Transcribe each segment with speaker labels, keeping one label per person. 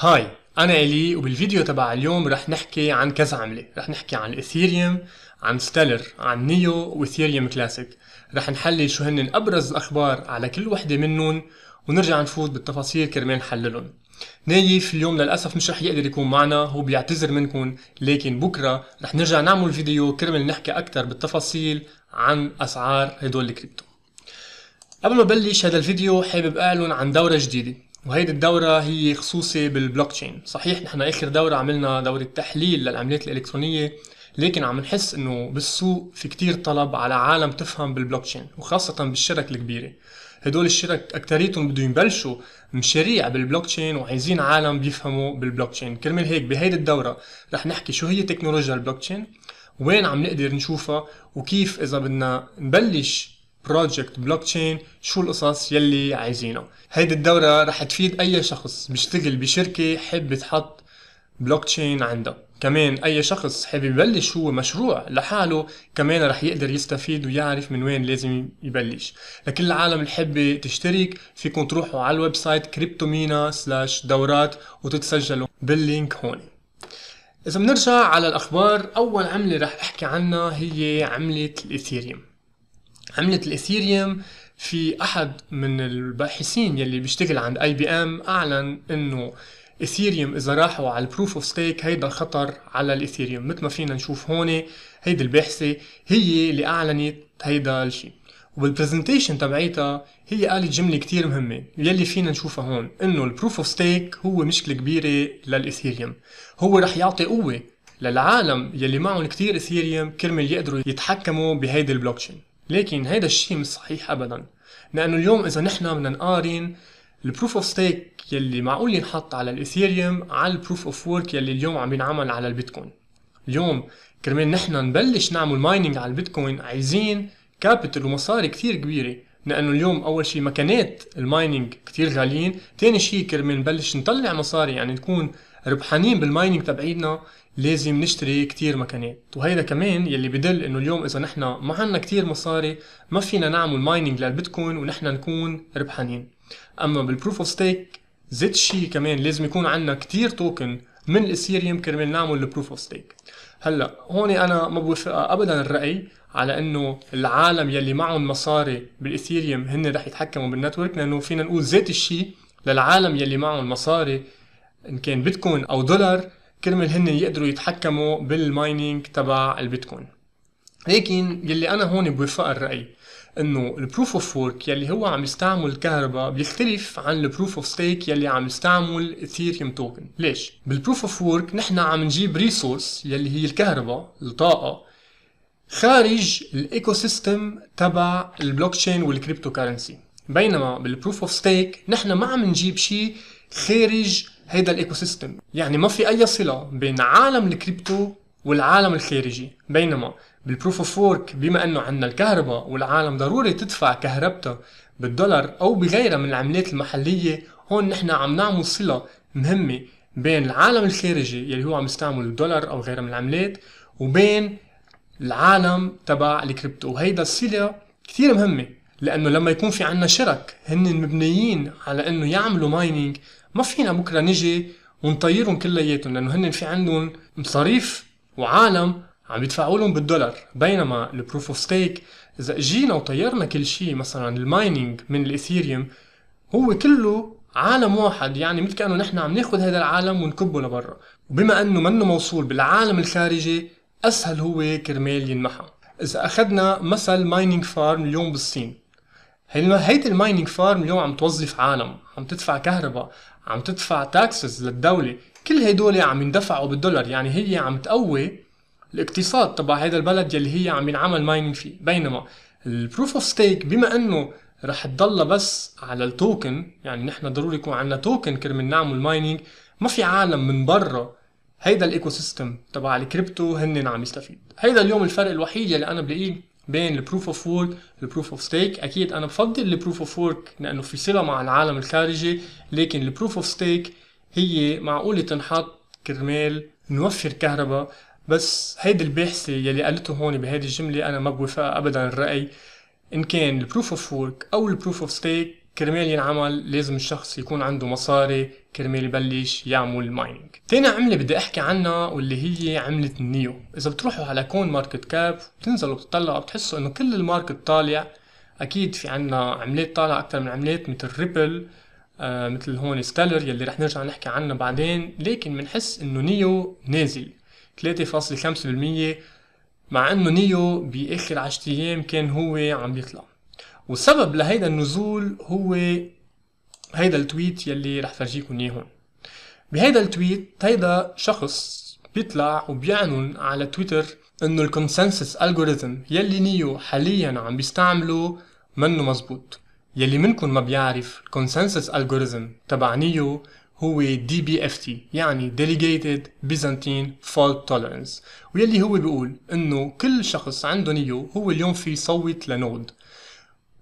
Speaker 1: هاي، أنا إلي وبالفيديو تبع اليوم رح نحكي عن كذا عملة. رح نحكي عن الإثيريوم، عن ستيلر، عن نيو وإثيريوم كلاسيك. رح نحلل شو هن أبرز الأخبار على كل وحدة منهم ونرجع نفوت بالتفاصيل كرمال نحللهم. نايف اليوم للأسف مش رح يقدر يكون معنا، هو بيعتذر منكم، لكن بكرة رح نرجع نعمل فيديو كرمال نحكي أكتر بالتفاصيل عن أسعار هدول الكريبتو. قبل ما بلش هذا الفيديو حابب أعلن عن دورة جديدة، وهيدي الدورة هي خصوصي بالبلوك تشين. صحيح نحن آخر دورة عملنا دورة تحليل للعملات الإلكترونية، لكن عم نحس إنه بالسوق في كتير طلب على عالم تفهم بالبلوك تشين، وخاصة بالشرك الكبيرة. هدول الشرك أكتريتهم بدهم يبلشوا مشاريع بالبلوك تشين وعايزين عالم بيفهموا بالبلوك تشين. كرمال هيك بهيدي الدورة رح نحكي شو هي تكنولوجيا البلوك تشين، وين عم نقدر نشوفها، وكيف إذا بدنا نبلش بروجكت بلوك تشين شو القصص يلي عايزينها. هيدي الدورة رح تفيد أي شخص بيشتغل بشركة حب يتحط بلوك تشين عندها. كمان أي شخص حابب يبلش هو مشروع لحاله كمان رح يقدر يستفيد ويعرف من وين لازم يبلش. لكل العالم اللي حابة تشترك فيكم تروحوا على الويب سايت cryptomina/دورات وتتسجلوا باللينك هون. إذا بنرجع على الأخبار، أول عملة رح أحكي عنها هي عملة الإثيريوم. عملة الإثيريوم، في أحد من الباحثين يلي بيشتغل عند IBM أعلن إنه إثيريوم إذا راحوا على البروف اوف ستيك هيدا خطر على الإثيريوم. مثل ما فينا نشوف هون، هيدي الباحثة هي اللي أعلنت هيدا الشي، وبالبرزنتيشن تبعيتها هي قالت جملة كتير مهمة يلي فينا نشوفها هون، إنه البروف اوف ستيك هو مشكلة كبيرة للإثيريوم. هو رح يعطي قوة للعالم يلي معهم كتير إثيريوم كرمال يقدروا يتحكموا بهيدي البلوكتشين. لكن هيدا الشيء مش صحيح ابدا، لانه اليوم اذا نحن بدنا نقارن البروف اوف ستيك يلي معقول ينحط على الاثيريوم على البروف اوف وورك يلي اليوم عم ينعمل على البيتكوين، اليوم كرمال نحن نبلش نعمل مايننج على البيتكوين عايزين كابيتال ومصاري كتير كبيره. لانه اليوم اول شيء مكانات المايننج كتير غاليين، تاني شيء كرمال نبلش نطلع مصاري يعني نكون ربحانين بالمايننج تبعيدنا لازم نشتري كتير مكانات. وهيدا كمان يلي بدل انه اليوم اذا نحن ما عنا كتير مصاري ما فينا نعمل مايننج للبيتكوين ونحن نكون ربحانين. اما بالبروف اوف ستيك زيت شي كمان لازم يكون عنا كتير توكن من الاثيريوم كرمال نعمل البروف اوف ستيك. هلا هون انا ما بوافق ابدا الراي على انه العالم يلي معهم مصاري بالاثيريوم هن رح يتحكموا بالنتورك، لانه فينا نقول زيت الشي للعالم يلي معهم مصاري ان كان بيتكوين او دولار كرمال هن يقدروا يتحكموا بالمايننج تبع البيتكوين. لكن يلي انا هون بوافق الرأي انه البروف اوف وورك يلي هو عم يستعمل الكهرباء بيختلف عن البروف اوف ستيك يلي عم يستعمل اثيريوم توكن. ليش؟ بالبروف اوف وورك نحن عم نجيب ريسورس يلي هي الكهرباء، الطاقة، خارج الايكو سيستم تبع البلوك تشين والكريبتو كارنسي، بينما بالبروف اوف ستيك نحن ما عم نجيب شيء خارج هيدا الايكو سيستم. يعني ما في اي صلة بين عالم الكريبتو والعالم الخارجي. بينما بالبروف اوف وورك بما انه عندنا الكهرباء والعالم ضروري تدفع كهربتها بالدولار او بغيرها من العملات المحلية، هون نحن عم نعمل صلة مهمة بين العالم الخارجي يلي هو عم يستعمل الدولار او غيرها من العملات وبين العالم تبع الكريبتو. وهيدا الصلة كتير مهمة، لانه لما يكون في عنا شرك هن مبنيين على انه يعملوا مايننج ما فينا بكره نجي ونطيرهم كلياتهم، لانه هن في عندهم مصاريف وعالم عم يدفعوا لهم بالدولار. بينما البروف اوف ستيك اذا اجينا وطيرنا كل شيء، مثلا المايننج من الاثيريوم هو كله عالم واحد، يعني مثل كانه نحن عم ناخذ هذا العالم ونكبه لبرا، وبما انه منه موصول بالعالم الخارجي اسهل هو كرمال ينمحى. اذا اخذنا مثل مايننج فارم اليوم بالصين، هيدي المايننج فارم اليوم عم توظف عالم، عم تدفع كهرباء، عم تدفع تاكسز للدولة، كل هيدول عم يندفعوا بالدولار، يعني هي عم تقوي الاقتصاد تبع هذا البلد يلي هي عم ينعمل مايننج فيه. بينما البروف اوف ستيك بما انه رح تضل بس على التوكن، يعني نحن ضروري يكون عندنا توكن كرمال نعمل مايننج، ما في عالم من برا هيدا الايكو سيستم تبع الكريبتو هن عم يستفيد. هيدا اليوم الفرق الوحيد اللي انا بلاقيه بين البروف اوف وورك والبروف اوف ستيك. اكيد انا بفضل البروف اوف وورك لانه في صله مع العالم الخارجي، لكن البروف اوف ستيك هي معقوله تنحط كرمال نوفر كهرباء. بس هيدي الباحثه يلي قالته هون بهيدي الجمله انا ما بوافقها ابدا الراي. ان كان البروف اوف وورك او البروف اوف ستيك كرمال ينعمل لازم الشخص يكون عنده مصاري كرمال يبلش يعمل مايننج. تاني عملة بدي احكي عنها واللي هي عملة النيو. اذا بتروحوا على كون ماركت كاب بتنزلوا بتطلعوا بتحسوا انه كل الماركت طالع. اكيد في عنا عملات طالعة اكتر من عملات مثل ريبل، مثل هون ستيلر يلي رح نرجع نحكي عنه بعدين، لكن بنحس انه نيو نازل 3.5%، مع انه نيو باخر 10 ايام كان هو عم بيطلع. والسبب لهيدا النزول هو هيدا التويت يلي رح فرجيكم اياه هون. بهيدا التويت هيدا شخص بيطلع وبيعنون على تويتر انه الكونسنسس الجوريثم يلي نيو حاليا عم بيستعمله منه مزبوط. يلي منكم ما بيعرف الكونسنسس الجوريثم تبع نيو هو DBFT، يعني Delegated Byzantine Fault Tolerance، ويلي هو بيقول انه كل شخص عنده نيو هو اليوم في يصوت لنود.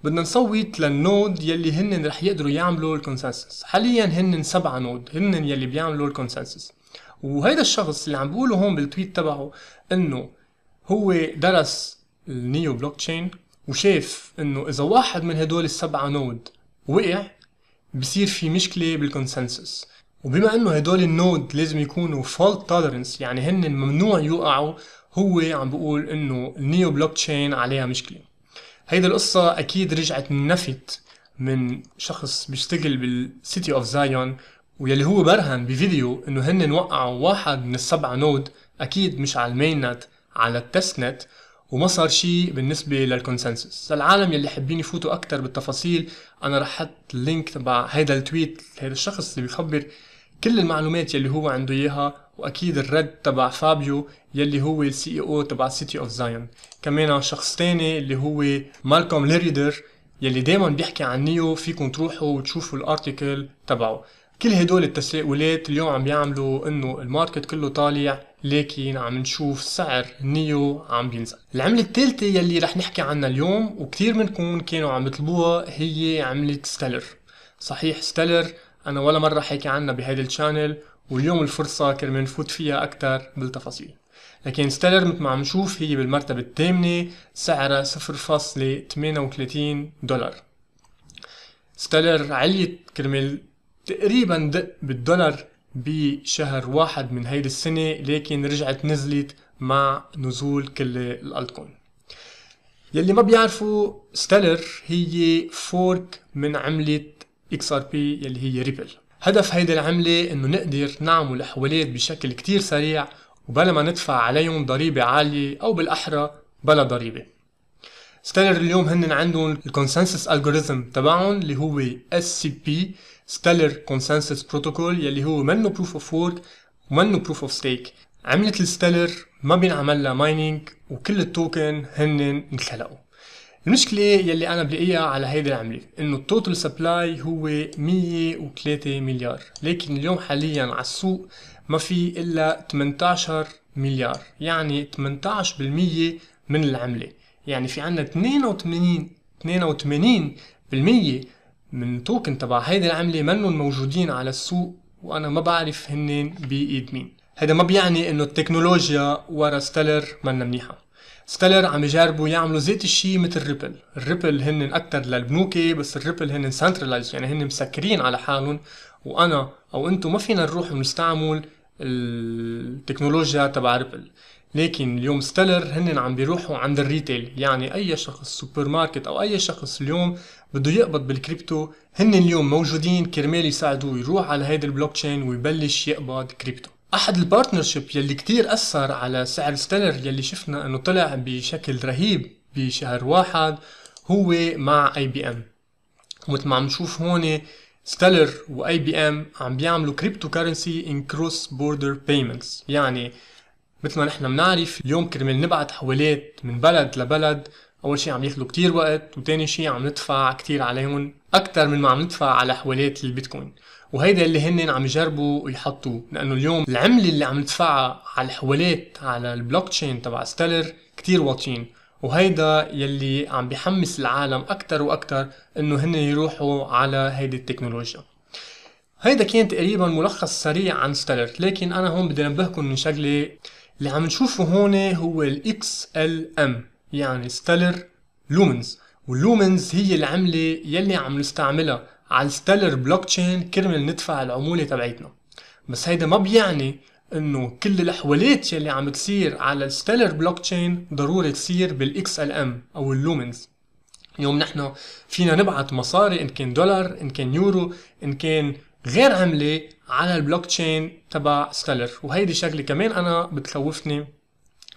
Speaker 1: بدنا نصوت للنود يلي هن رح يقدروا يعملوا الكونسنسس. حاليا هن 7 نود هن يلي بيعملوا الكونسنسس. وهيدا الشخص اللي عم بقوله هون بالتويت تبعه انه هو درس النيو بلوك تشين وشاف انه اذا واحد من هدول ال7 نود وقع بصير في مشكلة بالكونسنسس. وبما انه هدول النود لازم يكونوا فولت تولرنس، يعني هن ممنوع يوقعوا، هو عم بقول انه النيو بلوك تشين عليها مشكلة. هيدا القصة اكيد رجعت نفت من شخص بيشتغل بالسيتي اوف زايون، ويلي هو برهن بفيديو انه هن وقعوا واحد من ال7 نود، اكيد مش على المين نت، على التست نت، وما صار شيء بالنسبة للكونسنسس. للعالم يلي حابين يفوتوا اكتر بالتفاصيل انا رح احط اللينك تبع هيدا التويت، هيدا الشخص اللي بيخبر كل المعلومات يلي هو عنده اياها، واكيد الرد تبع فابيو يلي هو السي او تبع سيتي اوف زايون. كمان شخص تاني اللي هو مالكوم ليريدر يلي دايما بيحكي عن نيو، فيكم تروحوا وتشوفوا الارتيكل تبعه. كل هدول التساؤلات اليوم عم بيعملوا انه الماركت كله طالع، لكن عم نشوف سعر نيو عم بينزل. العملة الثالثة يلي رح نحكي عنها اليوم وكتير منكم كانوا عم يطلبوها هي عملة ستيلر. صحيح ستيلر انا ولا مرة حكي عنها بهيدا الشانل، واليوم الفرصة كرمال نفوت فيها اكتر بالتفاصيل. لكن ستيلر مثل ما عم نشوف هي بالمرتبة الثامنة، سعرها $0.38. ستيلر عليت كرمال تقريبا دق بالدولار بشهر واحد من هيدي السنة، لكن رجعت نزلت مع نزول كل الالتكوين. يلي ما بيعرفوا ستيلر هي فورك من عملة XRP يلي هي ريبل. هدف هيدي العملة انه نقدر نعمل حوالات بشكل كتير سريع وبلا ما ندفع عليهم ضريبة عالية او بالاحرى بلا ضريبة. ستيلر اليوم هن عندهم الكونسنسس الجوريثم تبعهم اللي هو SCP ستيلر كونسنسس بروتوكول، يلي هو منه بروف اوف وورك ومنه بروف اوف ستيك. عملة الستيلر ما بينعمل لها مايننج وكل التوكن هن انخلقوا. المشكلة يلي انا بلاقيها على هيدي العملة انه التوتال سبلاي هو 103 مليار، لكن اليوم حاليا على السوق ما في الا 18 مليار، يعني 18% من العملة. يعني في عنا 82% من توكن تبع هيدي العملة منهم موجودين على السوق، وانا ما بعرف هنن بايد مين. هذا ما بيعني انه التكنولوجيا ورا ستيلر منا منيحة. ستيلر عم يجربوا يعملوا زيت الشيء مثل ريبل. الريبل هن اكتر للبنوكي، بس الريبل هن سنترلايز، يعني هن مسكرين على حالهم، وانا او انتو ما فينا نروح ونستعمل التكنولوجيا تبع ريبل. لكن اليوم ستيلر هن عم بيروحوا عند الريتيل، يعني اي شخص سوبر ماركت او اي شخص اليوم بده يقبض بالكريبتو هن اليوم موجودين كرمال يساعدوه يروح على هيدا البلوك تشين ويبلش يقبض كريبتو. احد البارتنرشيب يلي كتير اثر على سعر ستيلر يلي شفنا انه طلع بشكل رهيب بشهر واحد هو مع IBM. ومثل ما عم نشوف هون ستيلر و IBM عم بيعملوا كريبتو كارنسي ان كروس بوردر بيمنتس. يعني مثل ما نحن بنعرف اليوم كرمال نبعت حوالات من بلد لبلد، اول شيء عم ياخذوا كتير وقت، وتاني شيء عم ندفع كتير عليهم اكتر من ما عم ندفع على حوالات البيتكوين. وهيدا اللي هن عم يجربوا يحطوه، لانه اليوم العملة اللي عم ندفعها على الحوالات على البلوك تشين تبع ستيلر كتير واطيين، وهيدا يلي عم بيحمس العالم اكتر واكتر انه هن يروحوا على هيدي التكنولوجيا. هيدا كان تقريبا ملخص سريع عن ستيلر، لكن انا هون بدي انبهكم من شغله. اللي عم نشوفه هون هو ال XLM، يعني ستيلر لومنز، واللومنز هي العملة يلي عم نستعملها على الستيلر بلوك تشين كرمال ندفع العمولة تبعتنا. بس هيدا ما بيعني انه كل الاحوالات يلي عم تصير على الستيلر بلوك تشين ضروري تصير بالاكس ال ام او اللومنز. اليوم نحن فينا نبعت مصاري ان كان دولار، ان كان يورو، ان كان غير عملة على البلوك تشين تبع ستيلر، وهيدي شغلة كمان انا بتخوفني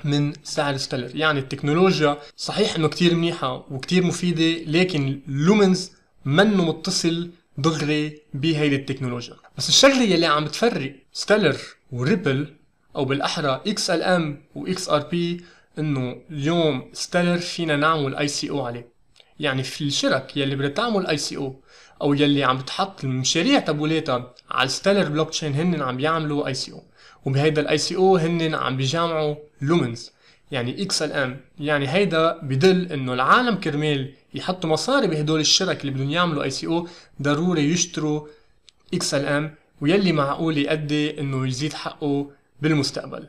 Speaker 1: من سعر ستيلر. يعني التكنولوجيا صحيح انه كتير منيحة وكتير مفيدة، لكن لومنز منه متصل دغري بهيدي التكنولوجيا. بس الشغلة يلي عم تفرق ستيلر وريبل او بالاحرى اكس ال ام واكس ار بي انه اليوم ستيلر فينا نعمل اي سي او عليه. يعني في الشرك يلي بدها تعمل اي سي او او يلي عم بتحط المشاريع تبولاتها على الستيلر بلوك تشين هن عم بيعملوا اي سي او، وبهيدا الاي سي او هن عم بيجمعوا لومنز يعني اكس ال ام. يعني هيدا بدل انه العالم كرمال يحطوا مصاري بهدول الشرك اللي بدهم يعملوا اي سي او ضروري يشتروا اكس ال ام، ويلي معقول يؤدي انه يزيد حقه بالمستقبل.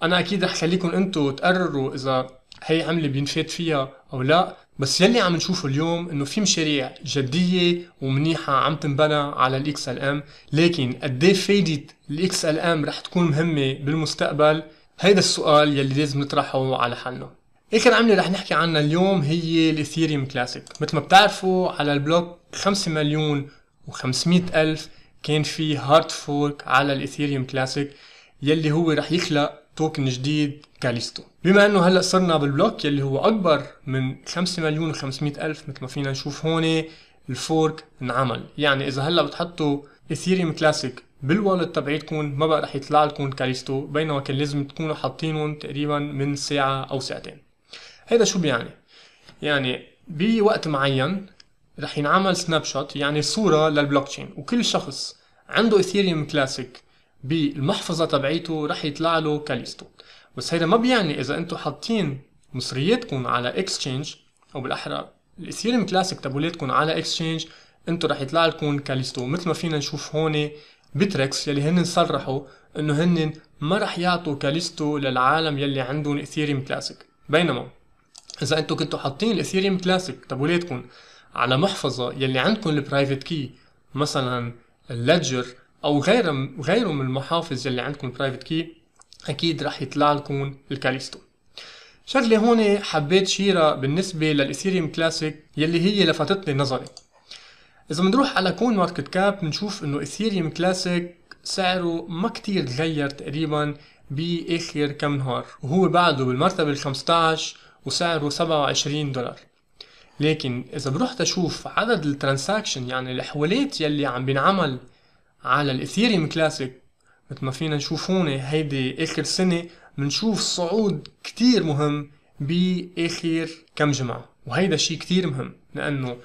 Speaker 1: انا اكيد رح خليكم انتو تقرروا اذا هي عملة بينفيد فيها او لا، بس يلي عم نشوفه اليوم انه في مشاريع جدية ومنيحة عم تنبنى على الاكس ال ام، لكن قديه فايدة الاكس ال ام رح تكون مهمة بالمستقبل؟ هيدا السؤال يلي لازم نطرحه على حالنا. اخر عملة رح نحكي عنها اليوم هي الاثيريوم كلاسيك. مثل ما بتعرفوا على البلوك 5,500,000 كان في هارد فورك على الاثيريوم كلاسيك يلي هو رح يخلق توكن جديد كاليستو. بما انه هلا صرنا بالبلوك يلي هو اكبر من 5,500,000 مثل ما فينا نشوف هون الفورك انعمل. يعني اذا هلا بتحطوا اثيريوم كلاسيك بالوالد تبعيتكم ما بقى رح يطلع لكم كاليستو، بينما كان لازم تكونوا حاطينهم تقريبا من ساعة او ساعتين. هيدا شو بيعني؟ يعني بوقت معين رح ينعمل سناب شوت، يعني صورة للبلوك تشين، وكل شخص عنده اثيريوم كلاسيك بالمحفظة تبعيته رح يطلع له كاليستو. بس هيدا ما بيعني اذا انتم حاطين مصرياتكم على اكسشينج او بالاحرى الاثيريوم كلاسيك تبولاتكم على اكسشينج انتم رح يطلع لكم كاليستو. مثل ما فينا نشوف هون بيتريكس يلي هن صرحوا انه هن ما رح يعطوا كاليستو للعالم يلي عندهم اثيريوم كلاسيك. بينما اذا انتم كنتوا حاطين الاثيريوم كلاسيك تبولاتكم على محفظة يلي عندكم البرايفت كي مثلا الليدجر او غيره من المحافظ يلي عندكم برايفت كي، اكيد رح يطلع لكم الكاليستو. شغله هون حبيت شيرها بالنسبه للاثيريوم كلاسيك يلي هي لفتت لي نظري. اذا بنروح على كوين ماركت كاب بنشوف انه اثيريوم كلاسيك سعره ما كتير تغير تقريبا باخر كم نهار، وهو بعده بالمرتبه ال15 وسعره $27. لكن اذا بروح اشوف عدد الترانساكشن يعني الاحوالات يلي عم بينعمل على الاثيريوم كلاسيك مثل ما فينا نشوف هون هيدي اخر سنة بنشوف صعود كتير مهم باخر كم جمعة. وهيدا شي كتير مهم لانه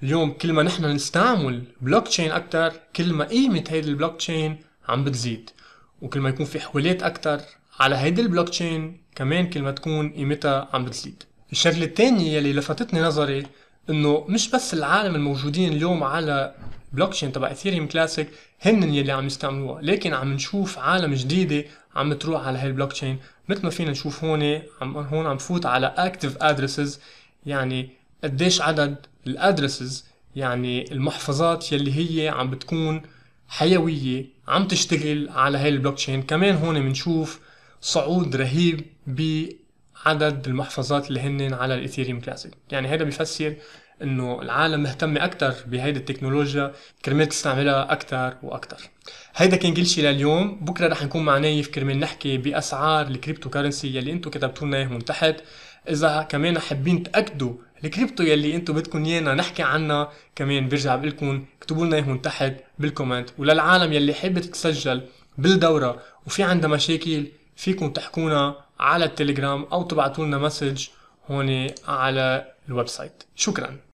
Speaker 1: اليوم كل ما نحن نستعمل بلوك تشين اكتر كل ما قيمة هيدي البلوك تشين عم بتزيد، وكل ما يكون في حوالات اكتر على هيدي البلوك تشين كمان كل ما تكون قيمتها عم بتزيد. الشغلة التانية يلي لفتتني نظري انه مش بس العالم الموجودين اليوم على بلوك تشين تبع اثيريوم كلاسيك هن يلي عم يستعملوها، لكن عم نشوف عالم جديدة عم تروح على هاي البلوك تشين. مثل ما فينا نشوف هون عم فوت على اكتيف ادرسز، يعني قديش عدد الادرسز يعني المحفظات يلي هي عم بتكون حيوية عم تشتغل على هاي البلوك تشين. كمان هون بنشوف صعود رهيب بعدد المحفظات اللي هن على الاثيريوم كلاسيك. يعني هذا بيفسر انه العالم مهتمة اكتر بهيدي التكنولوجيا كرمال تستعملها اكتر واكتر. هيدا كان كل شي لليوم. بكره رح نكون مع نايف كرمال نحكي باسعار الكريبتو كارنسي يلي انتو كتبتوا لنا اياهم تحت. اذا كمان حابين تاكدوا الكريبتو يلي انتو بدكم ايانا نحكي عنها كمان برجع بقلكم اكتبوا لنا اياهم تحت بالكومنت. وللعالم يلي حابة تتسجل بالدورة وفي عندها مشاكل فيكم تحكونا على التليجرام او تبعتوا لنا مسج هون على الويب سايت. شكرا.